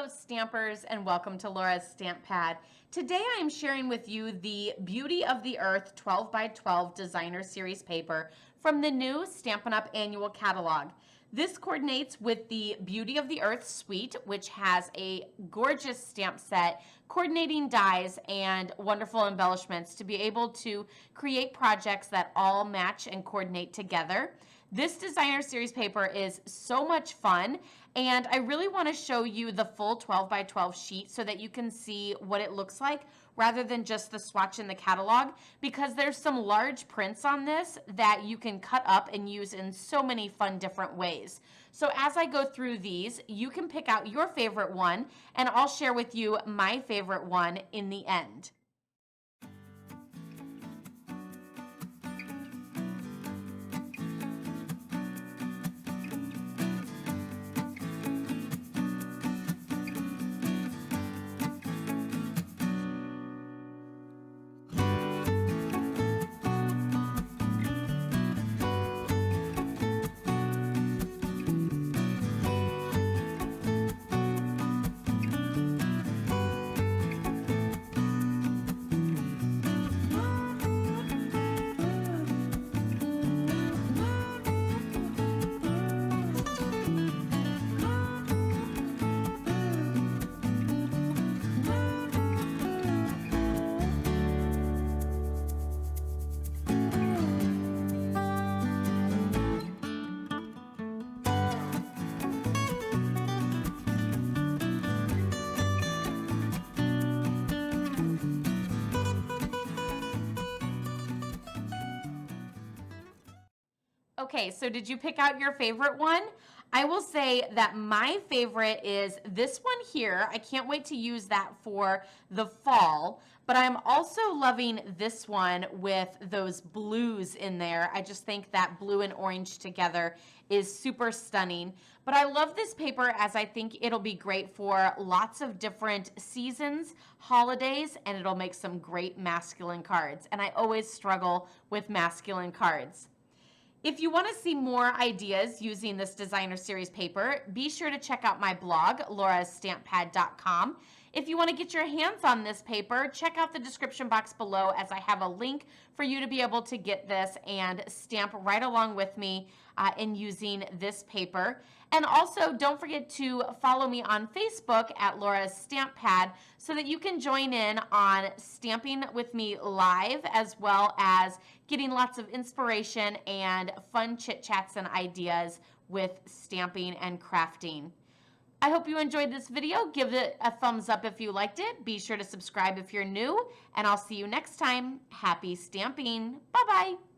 Hello Stampers, and welcome to Laura's Stamp Pad. Today I am sharing with you the Beauty of the Earth 12 by 12 Designer Series paper from the new Stampin' Up! Annual Catalog. This coordinates with the Beauty of the Earth suite, which has a gorgeous stamp set, coordinating dies, and wonderful embellishments to be able to create projects that all match and coordinate together. This designer series paper is so much fun, and I really want to show you the full 12 by 12 sheet so that you can see what it looks like rather than just the swatch in the catalog, because there's some large prints on this that you can cut up and use in so many fun different ways. So as I go through these, you can pick out your favorite one, and I'll share with you my favorite one in the end. Okay, so did you pick out your favorite one? I will say that my favorite is this one here. I can't wait to use that for the fall, but I'm also loving this one with those blues in there. I just think that blue and orange together is super stunning. But I love this paper as I think it'll be great for lots of different seasons, holidays, and it'll make some great masculine cards. And I always struggle with masculine cards. If you want to see more ideas using this designer series paper, be sure to check out my blog, laurastamppad.com. If you want to get your hands on this paper, check out the description box below, as I have a link for you to be able to get this and stamp right along with me in using this paper. And also, don't forget to follow me on Facebook at Laura's Stamp Pad so that you can join in on stamping with me live, as well as getting lots of inspiration and fun chit chats and ideas with stamping and crafting. I hope you enjoyed this video. Give it a thumbs up if you liked it. Be sure to subscribe if you're new, and I'll see you next time. Happy stamping. Bye-bye.